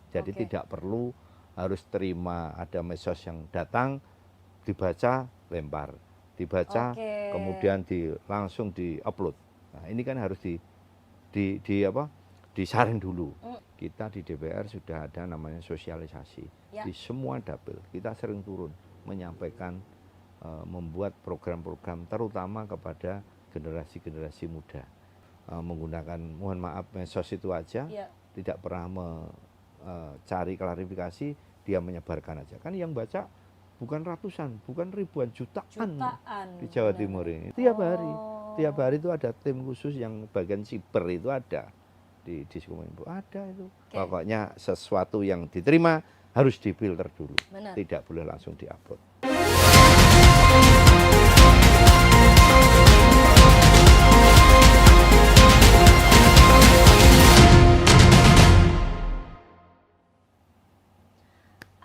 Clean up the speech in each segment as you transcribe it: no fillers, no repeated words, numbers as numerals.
Jadi tidak perlu harus terima ada medsos yang datang, dibaca, lempar, dibaca, kemudian langsung di-upload. Nah, ini kan harus disaring dulu. Kita di DPR sudah ada namanya sosialisasi di semua dapil. Kita sering turun menyampaikan, membuat program-program terutama kepada generasi-generasi muda. Menggunakan, mohon maaf, medsos itu aja, tidak pernah cari klarifikasi, dia menyebarkan aja. Kan yang baca bukan ratusan, bukan ribuan, jutaan di Jawa Timur ini. Tiap hari itu ada tim khusus yang bagian siber itu ada di Diskominfo, ada itu. Pokoknya sesuatu yang diterima harus difilter dulu, tidak boleh langsung diupload.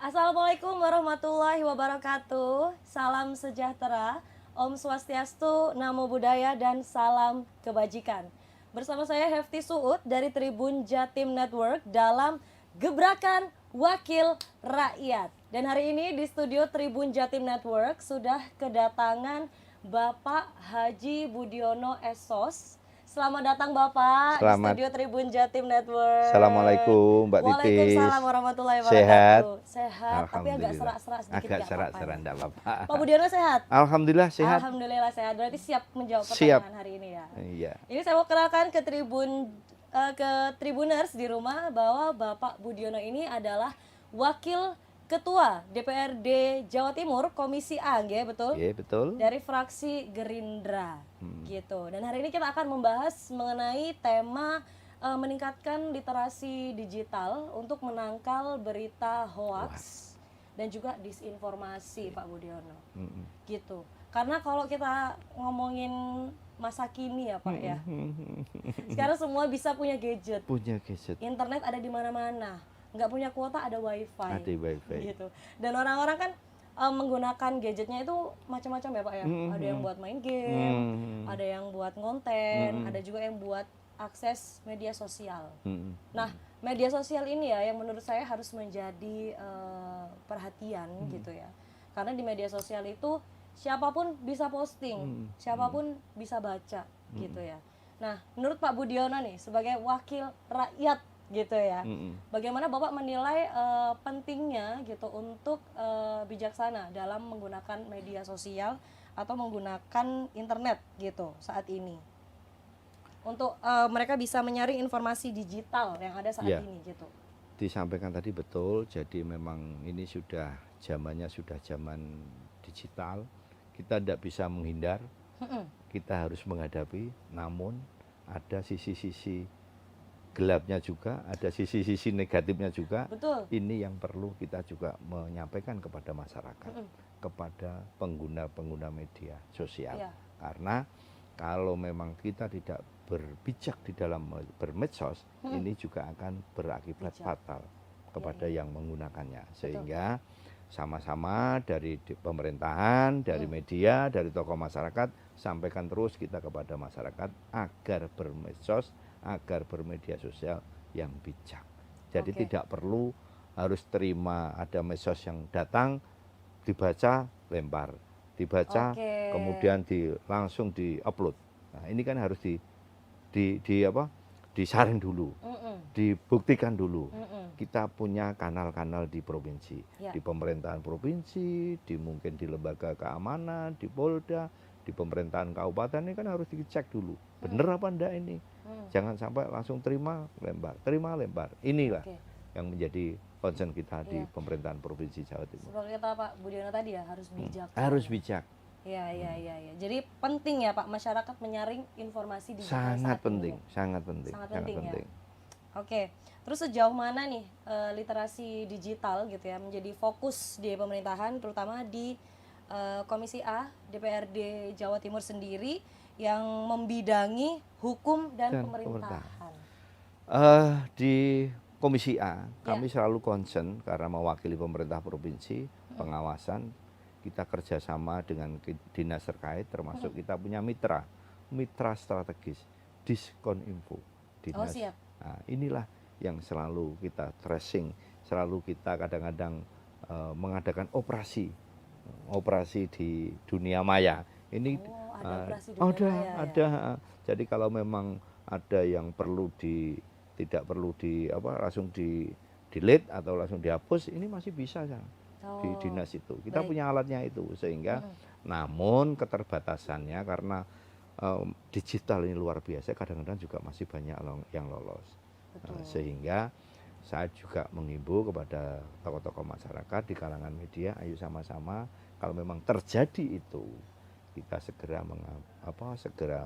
Assalamualaikum warahmatullahi wabarakatuh. Salam sejahtera, Om Swastiastu, Namo Buddhaya, dan salam kebajikan. Bersama saya Hefty Suud dari Tribun Jatim Network dalam Gebrakan Wakil Rakyat. Dan hari ini di studio Tribun Jatim Network sudah kedatangan Bapak Haji Budiono SOS. Selamat datang Bapak di studio Tribun Jatim Network. Assalamualaikum Mbak Titis. Waalaikumsalam warahmatullahi wabarakatuh. Sehat, tapi agak serak-serak sedikit. Agak serak-serak, enggak apa-apa. Pak Budiono sehat? Alhamdulillah sehat. Alhamdulillah sehat. Berarti siap menjawab pertanyaan hari ini ya? Iya. Ini saya mau kenalkan ke Tribuners di rumah bahwa Bapak Budiono ini adalah Wakil Ketua DPRD Jawa Timur Komisi A, ya betul? Iya, betul. Dari fraksi Gerindra, gitu. Dan hari ini kita akan membahas mengenai tema meningkatkan literasi digital untuk menangkal berita hoax dan juga disinformasi, Pak Budiono, gitu. Karena kalau kita ngomongin masa kini ya Pak ya, sekarang semua bisa punya gadget. Punya gadget. Internet ada di mana-mana. Nggak punya kuota ada wifi. Ada wifi. Gitu. Dan orang-orang kan menggunakan gadgetnya itu macam-macam ya Pak ya. Ada yang buat main game, ada yang buat ngonten, ada juga yang buat akses media sosial. Nah, media sosial ini ya yang menurut saya harus menjadi perhatian gitu ya. Karena di media sosial itu siapapun bisa posting, siapapun bisa baca gitu ya. Nah, menurut Pak Budiono nih sebagai wakil rakyat gitu ya, bagaimana Bapak menilai pentingnya gitu untuk bijaksana dalam menggunakan media sosial atau menggunakan internet gitu saat ini untuk mereka bisa menyaring informasi digital yang ada saat ini gitu. Disampaikan tadi betul, jadi memang ini sudah zamannya sudah zaman digital, kita tidak bisa menghindar, kita harus menghadapi, namun ada sisi-sisi gelapnya juga, ada sisi-sisi negatifnya juga. Betul. Ini yang perlu kita juga menyampaikan kepada masyarakat, kepada pengguna-pengguna media sosial. Karena kalau memang kita tidak berbijak di dalam bermedsos, ini juga akan berakibat fatal kepada yang menggunakannya. Sehingga sama-sama dari pemerintahan, dari media, dari tokoh masyarakat, sampaikan terus kita kepada masyarakat agar bermedsos, agar bermedia sosial yang bijak. Jadi tidak perlu harus terima ada medsos yang datang, dibaca, lempar, dibaca, kemudian langsung di-upload. Nah, ini kan harus disaring dulu, dibuktikan dulu. Kita punya kanal-kanal di provinsi, di pemerintahan provinsi, mungkin di lembaga keamanan, di Polda, di pemerintahan kabupaten, ini kan harus dicek dulu, bener apa enggak ini. Jangan sampai langsung terima lempar. Inilah yang menjadi concern kita di pemerintahan provinsi Jawa Timur. Seperti kata Pak Budiono tadi ya, harus bijak. Harus bijak. Iya. Jadi penting ya Pak masyarakat menyaring informasi digital. Sangat penting. Ya. Oke. Terus sejauh mana nih literasi digital gitu ya menjadi fokus di pemerintahan, terutama di Komisi A DPRD Jawa Timur sendiri yang membidangi hukum dan pemerintahan. Di Komisi A kami selalu concern karena mewakili pemerintah provinsi, pengawasan, kita kerjasama dengan dinas terkait, termasuk kita punya mitra strategis, Diskominfo. Dinas. Nah, inilah yang selalu kita tracing selalu kita kadang-kadang mengadakan operasi di dunia maya. Ini ada operasi dunia maya, ada. Ya? Jadi kalau memang ada yang tidak perlu langsung di delete atau langsung dihapus, ini masih bisa ya. Di dinas itu kita punya alatnya itu, sehingga namun keterbatasannya karena digital ini luar biasa, kadang-kadang juga masih banyak yang lolos. Sehingga saya juga mengimbau kepada tokoh-tokoh masyarakat di kalangan media, ayo sama-sama kalau memang terjadi itu kita segera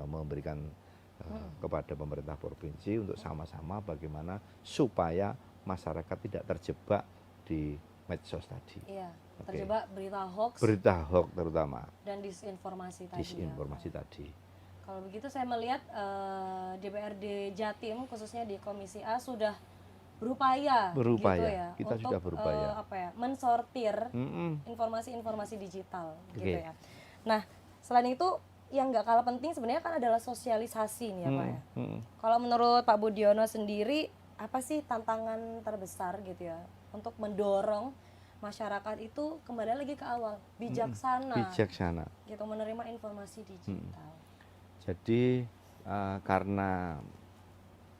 memberikan kepada pemerintah provinsi untuk sama-sama bagaimana supaya masyarakat tidak terjebak di medsos tadi. Iya, terjebak berita hoax terutama dan disinformasi tadi. Kalau begitu saya melihat DPRD Jatim khususnya di Komisi A sudah berupaya gitu ya, kita untuk sudah berupaya mensortir informasi-informasi digital gitu ya. Nah, selain itu yang nggak kalah penting sebenarnya kan adalah sosialisasi nih ya Pak ya. Kalau menurut Pak Budiono sendiri, apa sih tantangan terbesar gitu ya untuk mendorong masyarakat itu kembali lagi ke awal, bijaksana gitu menerima informasi digital. Jadi karena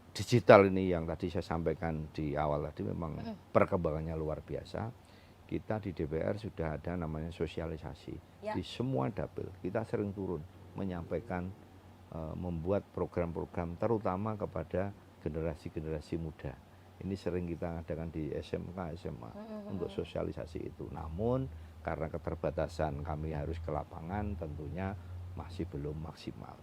digital ini yang tadi saya sampaikan di awal tadi memang perkembangannya luar biasa. Kita di DPR sudah ada namanya sosialisasi di semua dapil. Kita sering turun menyampaikan, membuat program-program terutama kepada generasi-generasi muda. Ini sering kita adakan di SMK, SMA untuk sosialisasi itu. Namun karena keterbatasan kami harus ke lapangan, tentunya masih belum maksimal.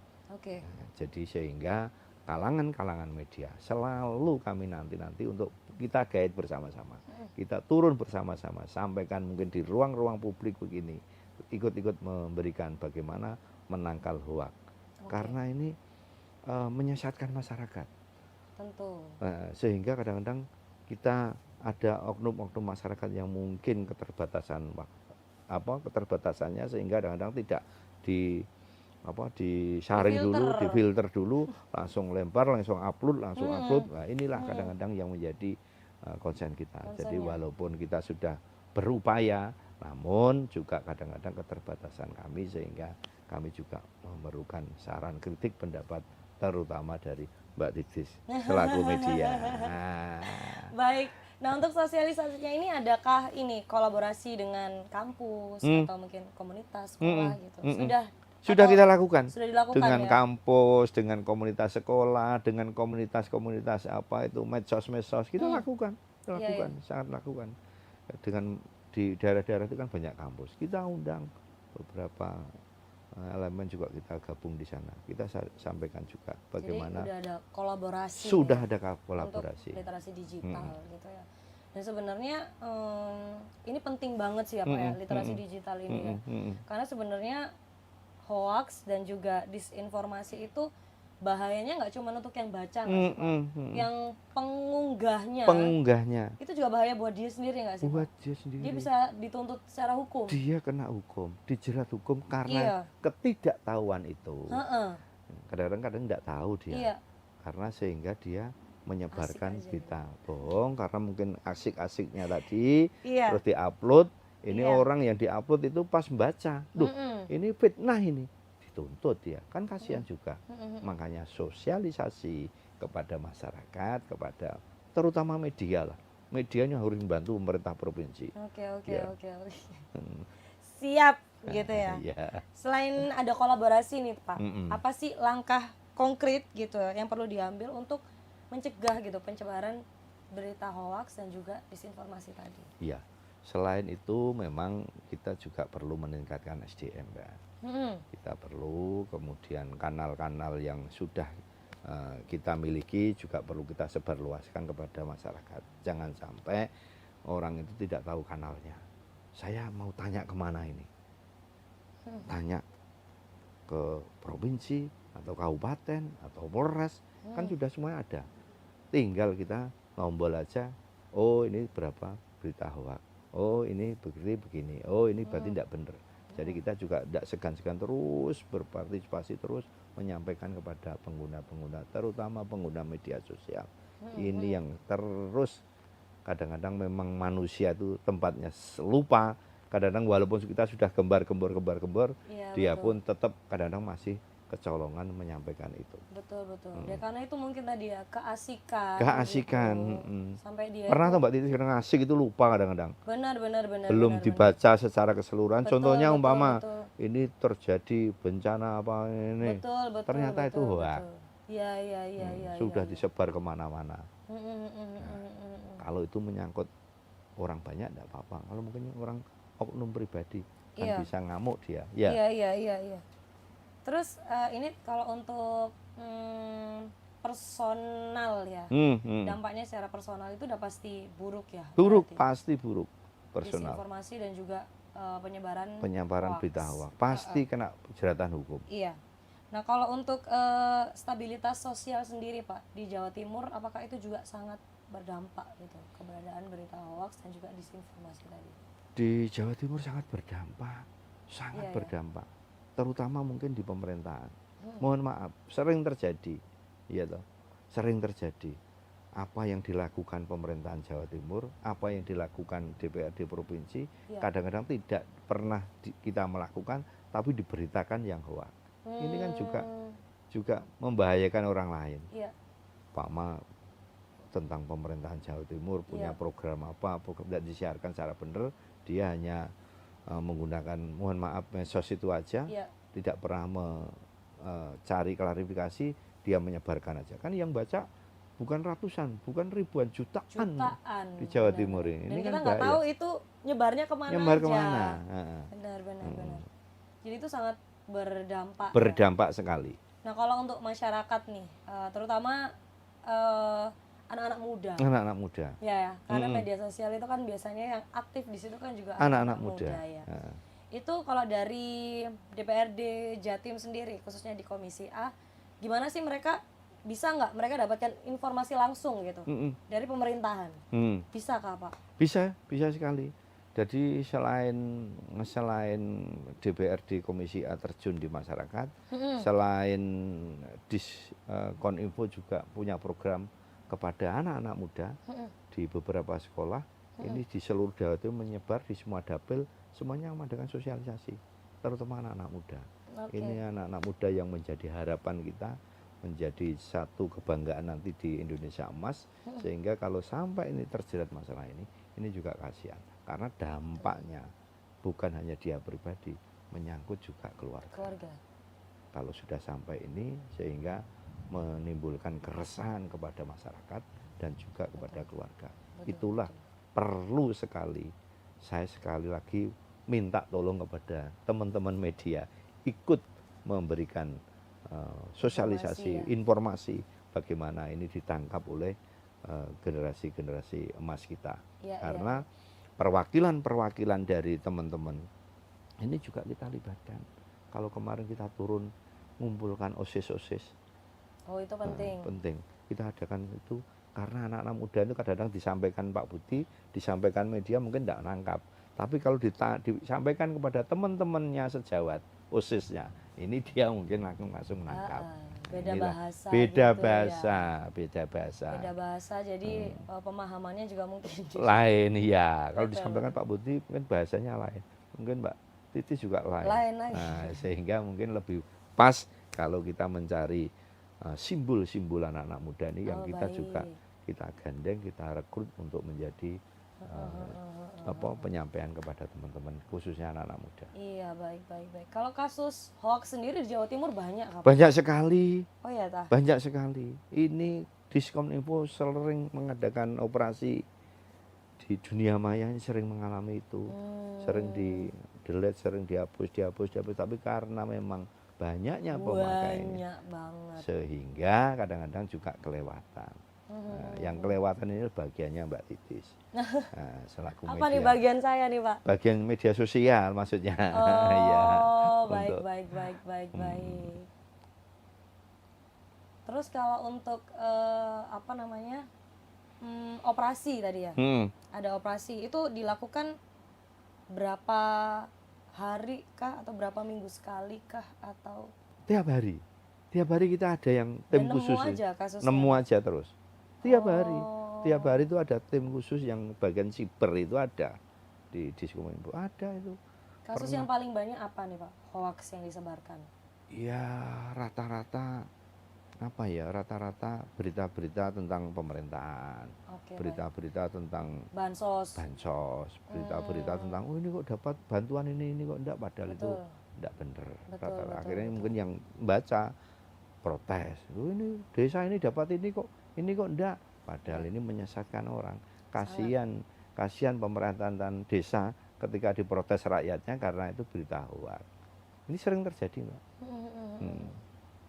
Jadi sehingga kalangan media selalu kami nanti untuk kita guide bersama-sama, kita turun bersama-sama, sampaikan mungkin di ruang-ruang publik begini, ikut-ikut memberikan bagaimana menangkal hoak, karena ini menyesatkan masyarakat. Tentu. Sehingga kadang-kadang kita ada oknum-oknum masyarakat yang mungkin keterbatasannya sehingga kadang-kadang tidak disaring dulu, difilter dulu, langsung lempar, langsung upload. Nah, inilah kadang-kadang yang menjadi konsen kita. Jadi walaupun kita sudah berupaya, namun juga kadang-kadang keterbatasan kami, sehingga kami juga memerlukan saran, kritik, pendapat, terutama dari Mbak Titis selaku media. Baik. Nah, untuk sosialisasinya ini adakah kolaborasi dengan kampus atau mungkin komunitas sekolah gitu? Sudah kita lakukan. Sudah dilakukan dengan ya? Kampus, dengan komunitas sekolah, dengan komunitas-komunitas medsos kita lakukan, sangat lakukan. Di daerah-daerah itu kan banyak kampus. Kita undang beberapa elemen juga, kita gabung di sana. Kita sampaikan juga bagaimana. Jadi sudah ada kolaborasi. Sudah ada kolaborasi. Untuk literasi digital gitu ya. Dan sebenarnya ini penting banget sih ya Pak ya, literasi digital ini ya. Karena sebenarnya hoax dan juga disinformasi itu bahayanya nggak cuma untuk yang baca nggak sih Pak? Yang pengunggahnya itu juga bahaya buat dia sendiri nggak sih Pak? Dia sendiri. Dia bisa dituntut secara hukum. Dia kena hukum, dijerat hukum karena ketidaktahuan itu. Kadang-kadang nggak tahu dia, karena sehingga dia menyebarkan berita bohong karena mungkin asik-asiknya tadi, terus diupload. Ini orang yang diupload itu pas membaca, ini fitnah, ini dituntut ya, kan kasihan juga. Makanya sosialisasi kepada masyarakat, kepada terutama media lah. Medianya harus membantu pemerintah provinsi. Oke. Siap gitu ya. Selain ada kolaborasi nih Pak, apa sih langkah konkret gitu yang perlu diambil untuk mencegah gitu penyebaran berita hoax dan juga disinformasi tadi? Iya. Selain itu memang kita juga perlu meningkatkan SDM, Mbak. Kita perlu, kemudian kanal-kanal yang sudah kita miliki juga perlu kita sebarluaskan kepada masyarakat. Jangan sampai orang itu tidak tahu kanalnya. Saya mau tanya kemana ini? Tanya ke provinsi atau kabupaten atau Polres, kan sudah semuanya ada. Tinggal kita ngombol aja, oh ini berapa berita hoax. Oh ini begini, oh ini berarti tidak benar. Jadi kita juga tidak segan-segan terus berpartisipasi, terus menyampaikan kepada pengguna-pengguna, terutama pengguna media sosial. Ini yang terus kadang-kadang memang manusia itu tempatnya lupa. Kadang-kadang walaupun kita sudah gembar-gembor, Iya, dia betul. pun tetap kadang-kadang masih kecolongan menyampaikan itu. Betul. Ya karena itu mungkin tadi ya keasikan Keasikan. gitu. Sampai dia Pernah itu tuh Mbak Titi kadang asik itu lupa kadang-kadang. benar. Belum dibaca secara keseluruhan. Contohnya umpama betul. ini terjadi bencana apa ini. Betul. Ternyata itu hoax. Iya. Sudah disebar kemana-mana. Mm. Kalau itu menyangkut orang banyak tidak apa-apa. Kalau mungkin orang oknum pribadi kan Iya. bisa ngamuk dia. Ya. Iya. Terus ini kalau untuk personal ya, dampaknya secara personal itu udah pasti buruk ya. Buruk, berarti. pasti buruk personal. Disinformasi dan juga penyebaran hoax. Berita hoax pasti kena jeratan hukum. Iya. Nah kalau untuk stabilitas sosial sendiri Pak di Jawa Timur, apakah itu juga sangat berdampak gitu keberadaan berita hoax dan juga disinformasi tadi? Di Jawa Timur sangat berdampak, berdampak. Terutama mungkin di pemerintahan. Mohon maaf, sering terjadi, ya toh, sering terjadi. Apa yang dilakukan pemerintahan Jawa Timur, apa yang dilakukan DPRD provinsi, kadang-kadang tidak pernah kita melakukan, tapi diberitakan yang hoax. Ini kan juga membahayakan orang lain. Pak Ma tentang pemerintahan Jawa Timur punya program apa, tidak disiarkan secara benar, dia hanya menggunakan, mohon maaf, medsos itu aja, tidak pernah mencari klarifikasi, dia menyebarkan aja. Kan yang baca bukan ratusan, bukan ribuan, jutaan di Jawa Timur ini. Dan ini kita kan nggak tahu itu nyebarnya kemana kemana. Benar. Jadi itu sangat berdampak. Berdampak sekali. Nah kalau untuk masyarakat nih, terutama anak-anak muda. Anak-anak muda. Ya, karena media sosial itu kan biasanya yang aktif di situ kan juga anak-anak muda. Ya. Itu kalau dari DPRD Jatim sendiri, khususnya di Komisi A, gimana sih mereka bisa nggak mereka dapatkan informasi langsung gitu dari pemerintahan? Bisakah Pak? Bisa sekali. Jadi selain DPRD Komisi A terjun di masyarakat, selain Koninfo juga punya program kepada anak-anak muda di beberapa sekolah. Ini di seluruh Jawa Timur menyebar di semua dapil, semuanya mengadakan sosialisasi, terutama anak-anak muda. Ini anak-anak muda yang menjadi harapan kita, menjadi satu kebanggaan nanti di Indonesia Emas, sehingga kalau sampai ini terjerat masalah ini juga kasihan. Karena dampaknya bukan hanya dia pribadi, menyangkut juga keluarga. Kalau sudah sampai ini, sehingga menimbulkan keresahan kepada masyarakat dan juga kepada keluarga. Itulah perlu sekali, saya sekali lagi minta tolong kepada teman-teman media ikut memberikan sosialisasi, informasi bagaimana ini ditangkap oleh generasi-generasi emas kita. Karena perwakilan dari teman-teman ini juga kita libatkan. Kalau kemarin kita turun mengumpulkan OSIS. Oh itu penting. Penting. Kita adakan itu karena anak-anak muda itu kadang-kadang disampaikan Pak Budi, disampaikan media mungkin tidak nangkap. Tapi kalau disampaikan kepada teman-temannya sejawat OSIS-nya, ini dia mungkin langsung menangkap. Beda bahasa. Beda bahasa. Jadi pemahamannya juga mungkin lain ya. Kalau disampaikan Pak Budi mungkin bahasanya lain. Mungkin Mbak Titi juga lain. Nah, sehingga mungkin lebih pas kalau kita mencari simbol-simbol anak-anak muda ini yang kita juga kita gandeng, kita rekrut untuk menjadi penyampaian kepada teman-teman khususnya anak-anak muda. Iya, baik. Kalau kasus hoax sendiri di Jawa Timur banyak apa? Banyak sekali. Oh iya tah. Banyak sekali. Ini Diskominfo sering mengadakan operasi di dunia maya, sering mengalami itu. Sering di delete, sering dihapus, tapi karena memang banyaknya pemakainya, sehingga kadang-kadang juga kelewatan. Nah, yang kelewatan ini bagiannya Mbak Titis. Nah, selaku apa nih bagian saya nih Pak? Bagian media sosial maksudnya. Oh, baik. Terus kalau untuk operasi tadi ya, ada operasi itu dilakukan berapa hari kah atau berapa minggu sekali kah atau tiap hari kita ada yang tim khusus aja kasusnya. Nemu aja terus tiap Setiap hari itu ada tim khusus yang bagian siber itu ada di Diskominfo, ada itu. Kasus yang paling banyak apa nih Pak, hoax yang disebarkan? Ya rata-rata apa ya, rata-rata berita-berita tentang pemerintahan, berita-berita tentang bansos, berita-berita tentang oh ini kok dapat bantuan ini kok enggak, padahal itu enggak benar. Rata-rata akhirnya mungkin yang baca protes, oh ini desa ini dapat ini kok enggak, padahal ini menyesatkan orang. Kasihan pemerintahan desa ketika diprotes rakyatnya karena itu berita hoax. Ini sering terjadi, Mbak.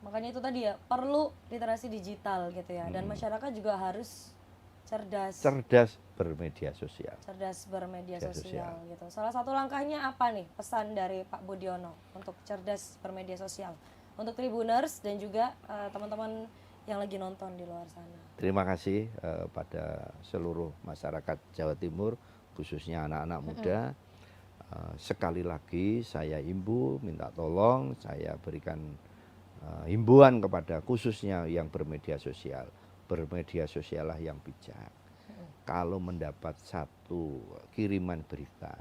Makanya itu tadi ya, perlu literasi digital gitu ya, dan masyarakat juga harus cerdas bermedia sosial. Cerdas bermedia sosial gitu. Salah satu langkahnya apa nih pesan dari Pak Budiono untuk cerdas bermedia sosial untuk Tribuners dan juga teman-teman yang lagi nonton di luar sana? Terima kasih pada seluruh masyarakat Jawa Timur, khususnya anak-anak muda. Sekali lagi saya minta tolong, saya berikan himbauan kepada khususnya yang bermedia sosial. Bermedia sosial lah yang bijak. Kalau mendapat satu kiriman berita,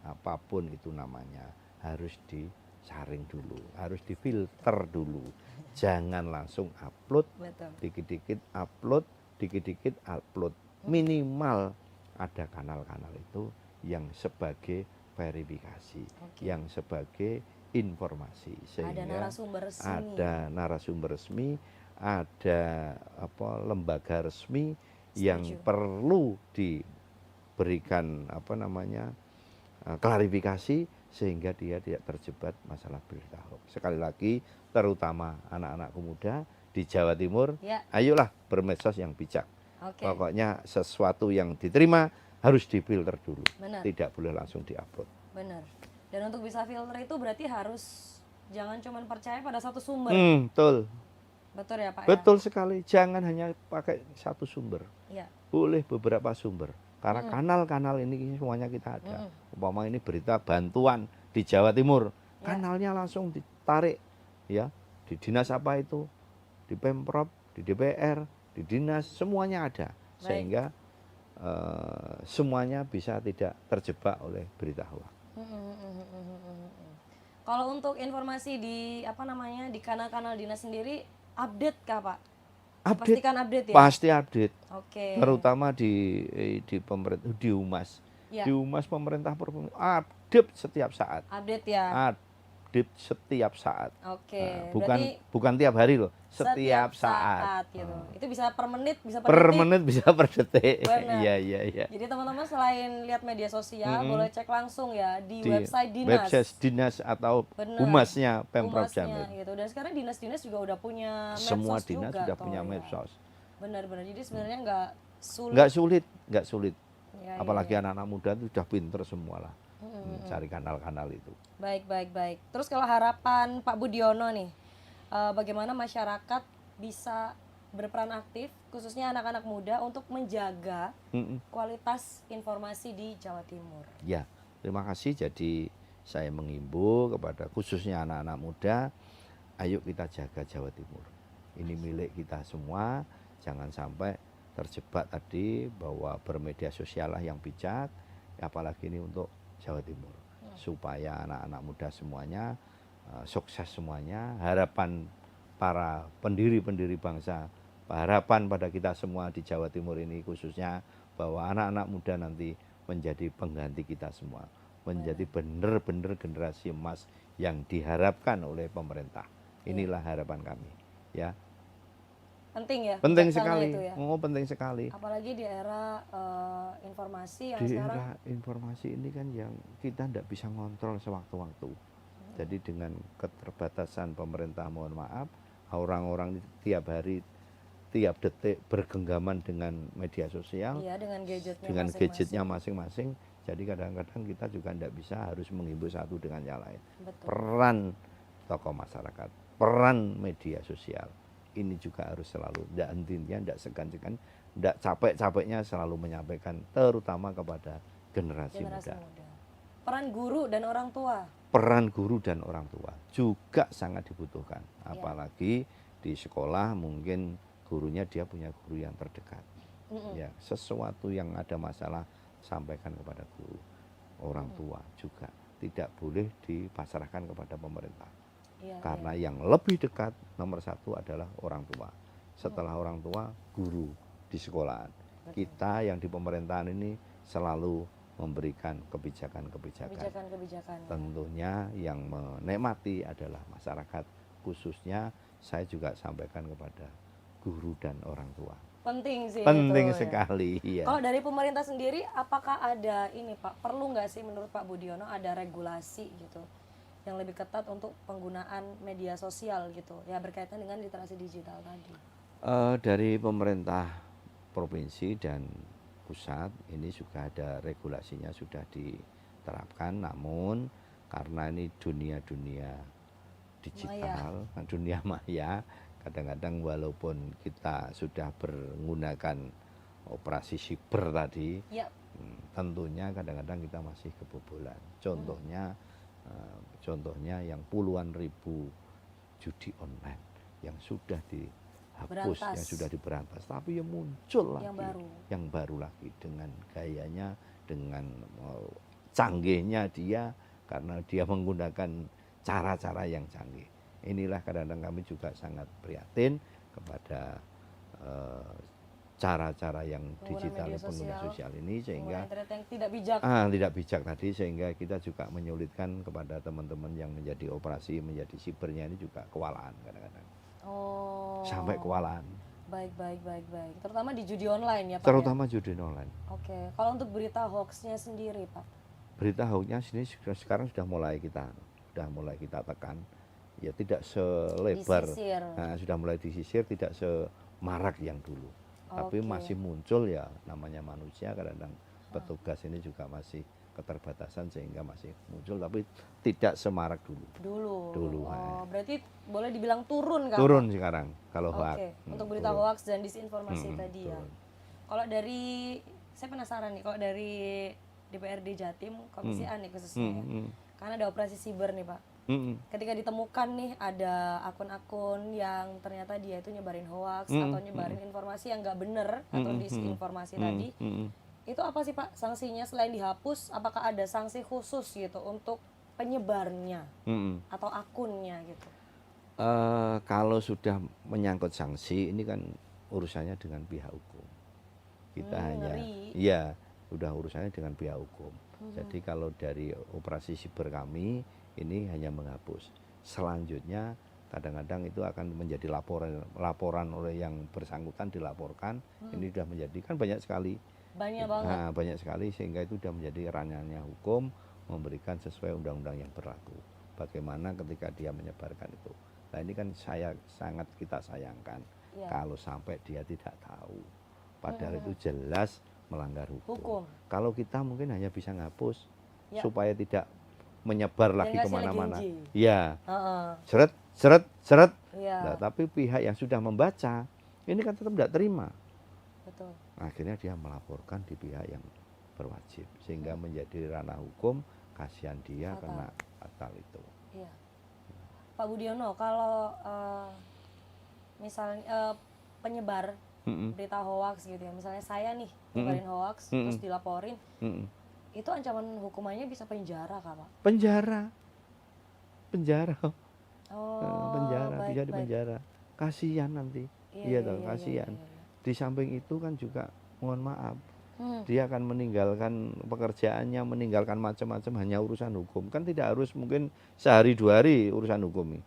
apapun itu namanya, harus disaring dulu, harus difilter dulu. Jangan langsung upload, dikit-dikit upload, dikit-dikit upload. Minimal ada kanal-kanal itu yang sebagai verifikasi, yang sebagai informasi, sehingga ada narasumber resmi, ada lembaga resmi yang perlu diberikan klarifikasi sehingga dia tidak terjebak masalah berita hoax. Sekali lagi, terutama anak-anak muda di Jawa Timur, ayolah bermedsos yang bijak. Pokoknya sesuatu yang diterima harus difilter dulu, tidak boleh langsung diupload. Benar. Dan untuk bisa filter itu berarti harus jangan cuma percaya pada satu sumber. Betul. Betul ya Pak? Betul sekali. Jangan hanya pakai satu sumber. Boleh beberapa sumber. Karena kanal-kanal ini semuanya kita ada. Umpama ini berita bantuan di Jawa Timur, kanalnya langsung ditarik, ya, di dinas apa itu, di Pemprov, di DPR, di dinas, semuanya ada. Sehingga semuanya bisa tidak terjebak oleh berita hoax. Kalau untuk informasi di di kanal-kanal dinas sendiri, update kah Pak? Pastikan update ya? Pasti update. Terutama di pemerintah, di Humas. Di Humas pemerintah update setiap saat. Update ya? Update setiap saat. Berarti bukan tiap hari loh, setiap saat gitu. Itu bisa per menit, bisa per menit, bisa per detik. Iya. Jadi teman-teman selain lihat media sosial, boleh cek langsung ya di website dinas atau Humasnya Pemprov Jambi gitu. Dan sekarang dinas-dinas juga udah punya medsos. Semua dinas sudah punya medsos. Benar-benar. Jadi sebenarnya nggak sulit. Apalagi anak-anak muda itu sudah pinter semua lah. Cari kanal-kanal itu. Baik. Terus kalau harapan Pak Budiono nih, bagaimana masyarakat bisa berperan aktif, khususnya anak-anak muda untuk menjaga kualitas informasi di Jawa Timur? Ya, terima kasih. Jadi saya mengimbau kepada khususnya anak-anak muda, ayo kita jaga Jawa Timur. Ini milik kita semua, jangan sampai terjebak tadi bahwa bermedia sosial lah yang bijak, apalagi ini untuk Jawa Timur. Supaya anak-anak muda semuanya sukses semuanya. Harapan para pendiri-pendiri bangsa, harapan pada kita semua di Jawa Timur ini khususnya, bahwa anak-anak muda nanti menjadi pengganti kita semua, menjadi benar-benar generasi emas yang diharapkan oleh pemerintah. Inilah harapan kami, ya. Penting ya? Penting sekali. Itu ya? Penting sekali. Apalagi di era informasi yang di sekarang. Era informasi ini kan yang kita tidak bisa ngontrol sewaktu-waktu. Jadi dengan keterbatasan pemerintah, mohon maaf, orang-orang tiap hari, tiap detik bergenggaman dengan media sosial. Iya, dengan gadgetnya masing-masing. Jadi kadang-kadang kita juga tidak bisa, harus menghimbau satu dengan yang lain. Betul. Peran tokoh masyarakat, peran media sosial. Ini juga harus selalu, tidak henti-hentinya, tidak segan-segan, tidak capek-capeknya selalu menyampaikan, terutama kepada generasi muda. Peran guru dan orang tua. Peran guru dan orang tua juga sangat dibutuhkan. Apalagi di sekolah mungkin gurunya dia punya guru yang terdekat. Ya, sesuatu yang ada masalah sampaikan kepada guru, orang tua juga tidak boleh dipasrahkan kepada pemerintah. Karena yang lebih dekat nomor satu adalah orang tua. Setelah orang tua, guru di sekolahan. Kita yang di pemerintahan ini selalu memberikan kebijakan-kebijakan. Tentunya yang menikmati adalah masyarakat, khususnya saya juga sampaikan kepada guru dan orang tua. Penting sih. Penting itu, sekali. Ya. Kalau dari pemerintah sendiri, apakah ada ini Pak? Perlu nggak sih menurut Pak Budiono ada regulasi gitu yang lebih ketat untuk penggunaan media sosial gitu, ya berkaitan dengan literasi digital tadi? Dari pemerintah provinsi dan pusat ini juga ada regulasinya sudah diterapkan, namun karena ini dunia digital, dunia maya, kadang-kadang walaupun kita sudah menggunakan operasi siber tadi, tentunya kadang-kadang kita masih kebobolan. Contohnya yang puluhan ribu judi online yang sudah dihapus, yang sudah diberantas, tapi yang muncul lagi, yang baru lagi dengan gayanya, dengan canggihnya dia, karena dia menggunakan cara-cara yang canggih. Inilah kadang-kadang kami juga sangat prihatin kepada cara-cara yang digital, pengguna sosial ini, sehingga yang tidak bijak tadi, sehingga kita juga menyulitkan kepada teman-teman yang menjadi operasi, menjadi sibernya ini juga kewalahan kadang-kadang. Sampai kewalahan. Baik. Terutama di judi online ya Pak? Terutama judi online. Oke. Kalau untuk berita hoaxnya sendiri Pak? Berita hoaxnya sini sekarang sudah mulai kita tekan. Ya tidak selebar, sudah mulai disisir, tidak semarak yang dulu. Tapi masih muncul, ya namanya manusia, kadang-kadang petugas ini juga masih keterbatasan sehingga masih muncul, tapi tidak semarak dulu. Berarti boleh dibilang turun kan? Turun sekarang kalau hoax. Untuk berita hoax dan disinformasi tadi ya. Kalau dari, saya penasaran nih, kalau dari DPRD Jatim, Komisi A nih khususnya ya, karena ada operasi siber nih Pak. Ketika ditemukan nih ada akun-akun yang ternyata dia itu nyebarin hoax atau nyebarin informasi yang nggak bener atau disinformasi tadi, itu apa sih Pak sanksinya selain dihapus? Apakah ada sanksi khusus gitu untuk penyebarnya atau akunnya gitu? Kalau sudah menyangkut sanksi, ini kan urusannya dengan pihak hukum. Kita hanya, sudah urusannya dengan pihak hukum. Jadi kalau dari operasi siber kami ini hanya menghapus. Selanjutnya kadang-kadang itu akan menjadi laporan oleh yang bersangkutan, dilaporkan. Ini sudah menjadi, kan banyak sekali. Banyak sekali, sehingga itu sudah menjadi ranahnya hukum, memberikan sesuai undang-undang yang berlaku. Bagaimana ketika dia menyebarkan itu. Nah ini kan sangat kita sayangkan kalau sampai dia tidak tahu. Padahal itu jelas melanggar hukum. Kalau kita mungkin hanya bisa ngapus supaya tidak menyebar lagi kemana-mana. Ya, seret. Nah, tapi pihak yang sudah membaca ini kan tetap tidak terima. Betul. Akhirnya dia melaporkan di pihak yang berwajib, sehingga menjadi ranah hukum. Kasihan dia kena fatal itu. Iya. Pak Budiono, kalau misalnya penyebar berita hoax gitu ya, misalnya saya nih nyebarin hoax terus dilaporin, itu ancaman hukumannya bisa penjara kah Pak? Penjara. Penjara, bisa baik. dipenjara. Kasihan nanti. Kasihan. Di samping itu kan juga, mohon maaf, dia akan meninggalkan pekerjaannya, meninggalkan macam-macam hanya urusan hukum. Kan tidak harus mungkin sehari 2 hari urusan hukum ini.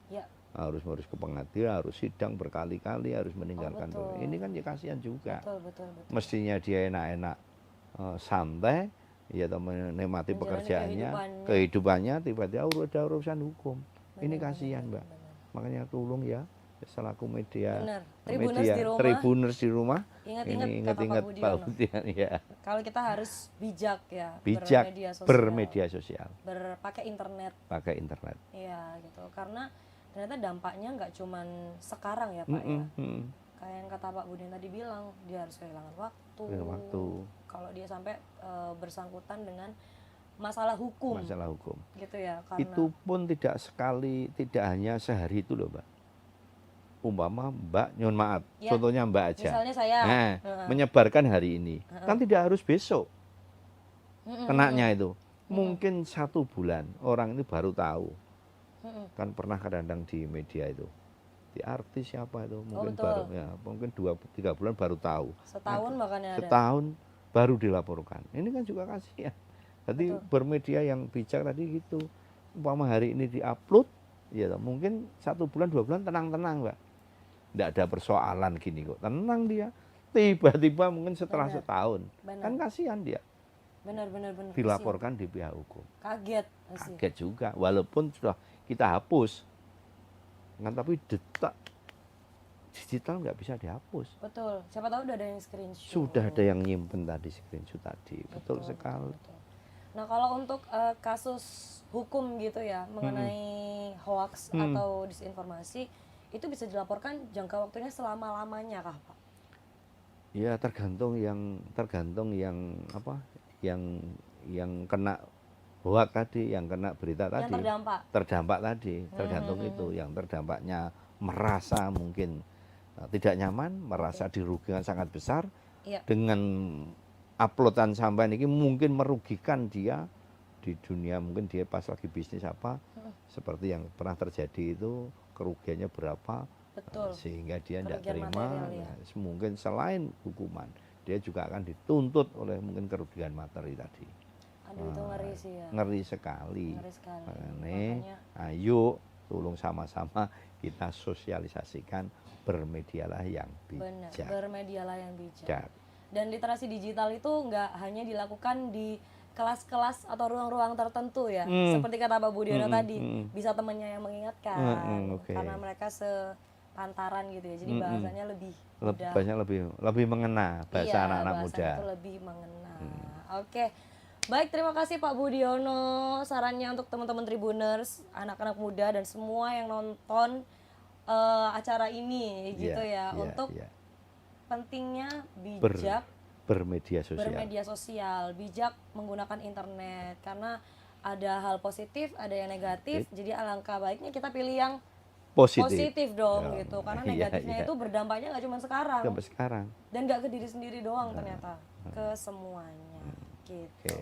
Harus ke pengadilan, harus sidang berkali-kali, harus meninggalkan. Ini kan ya kasihan juga. Betul. Mestinya dia enak-enak santai, ya menikmati pekerjaannya, kehidupannya, tiba-tiba ada urusan hukum. Ini kasihan Mbak. Makanya tolong ya, selaku media, Tribuners di rumah, ingat-ingat Pak Budiono. Ya. Kalau kita harus bijak ya, bermedia sosial, pakai internet. Iya gitu, karena ternyata dampaknya nggak cuman sekarang ya Pak ya. Kayak yang kata Pak Budiono tadi bilang, dia harus kehilangan waktu. Kalau dia sampai bersangkutan dengan masalah hukum. Gitu ya. Karena itu pun tidak hanya sehari itu loh Mbak. umpama Mbak, nyon maaf, Ya. contohnya Mbak aja. Misalnya saya. Nah, menyebarkan hari ini, kan tidak harus besok kenanya itu. Mungkin 1 bulan orang ini baru tahu. Kan pernah kadang-kadang di media itu, di artis siapa itu, mungkin baru ya, mungkin 2-3 bulan baru tahu. Setahun makanya ada. Setahun baru dilaporkan. Ini kan juga kasihan. Jadi bermedia yang bijak tadi gitu. Umpama hari ini diupload, ya mungkin 1 bulan 2 bulan tenang-tenang, Mbak. Tidak ada persoalan gini kok. Tenang dia. Tiba-tiba mungkin setelah setahun, kan kasihan dia. Benar. Dilaporkan di pihak hukum. Kaget. Kaget juga. Walaupun sudah kita hapus, kan tapi detak digital nggak bisa dihapus. Betul. Siapa tahu udah ada yang screenshot. Sudah ada yang nyimpen tadi screenshot tadi. Betul sekali. Betul. Nah kalau untuk kasus hukum gitu ya mengenai hoax atau disinformasi itu bisa dilaporkan jangka waktunya selama-lamanya kah Pak? Ya tergantung yang apa? Yang kena hoax tadi, yang kena berita tadi. Yang terdampak tadi, tergantung itu. Yang terdampaknya merasa mungkin tidak nyaman, merasa dirugikan sangat besar dengan uploadan sampai ini mungkin merugikan dia di dunia, mungkin dia pas lagi bisnis apa, seperti yang pernah terjadi itu kerugiannya berapa, sehingga dia tidak terima, mungkin selain hukuman, dia juga akan dituntut oleh mungkin kerugian materi tadi. Aduh itu ngeri sih ya. Ngeri sekali. Makanya, ayo tolong sama-sama kita sosialisasikan, bermedialah yang bijak. Benar, bermedialah yang bijak. Dan literasi digital itu nggak hanya dilakukan di kelas-kelas atau ruang-ruang tertentu ya, seperti kata Pak Budiono tadi, bisa temannya yang mengingatkan, karena mereka sepantaran gitu ya, jadi bahasanya lebih mudah. Bahasanya lebih mengena, bahasa anak-anak muda. Itu lebih mengena. Oke. Baik, terima kasih Pak Budiono sarannya untuk teman-teman Tribuners, anak-anak muda dan semua yang nonton acara ini gitu untuk pentingnya bijak bermedia sosial, bijak menggunakan internet karena ada hal positif, ada yang negatif. Jadi alangkah baiknya kita pilih yang positif dong gitu, karena negatifnya itu berdampaknya nggak cuma sekarang. Dan nggak ke diri sendiri doang ternyata, ke semuanya gitu.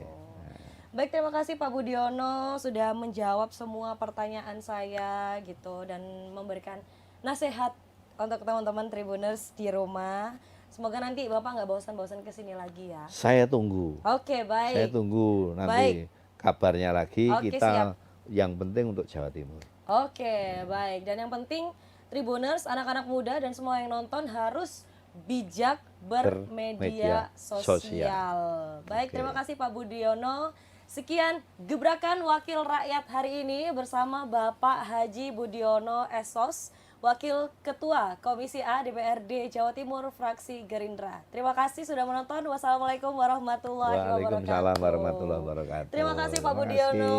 Baik, terima kasih Pak Budiono sudah menjawab semua pertanyaan saya gitu dan memberikan nasihat untuk teman-teman Tribuners di rumah. Semoga nanti Bapak nggak bosan-bosan kesini lagi ya. Saya tunggu. Oke, baik. Saya tunggu nanti kabarnya lagi. Kita siap. Yang penting untuk Jawa Timur. Oke, baik. Dan yang penting Tribuners, anak-anak muda dan semua yang nonton harus bijak bermedia sosial. Baik, terima kasih Pak Budiono. Sekian gebrakan Wakil Rakyat hari ini bersama Bapak Haji Budiono SOS, Wakil Ketua Komisi A DPRD Jawa Timur Fraksi Gerindra. Terima kasih sudah menonton. Wassalamualaikum warahmatullahi wabarakatuh. Waalaikumsalam warahmatullahi wabarakatuh. Terima kasih Pak Budiono.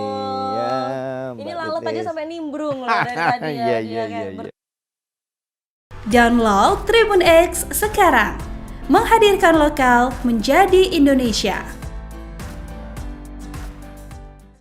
Ya, ini lalat aja sampai nimbrung loh dari tadi ya. Iya. Download Tribun X sekarang. Menghadirkan lokal menjadi Indonesia.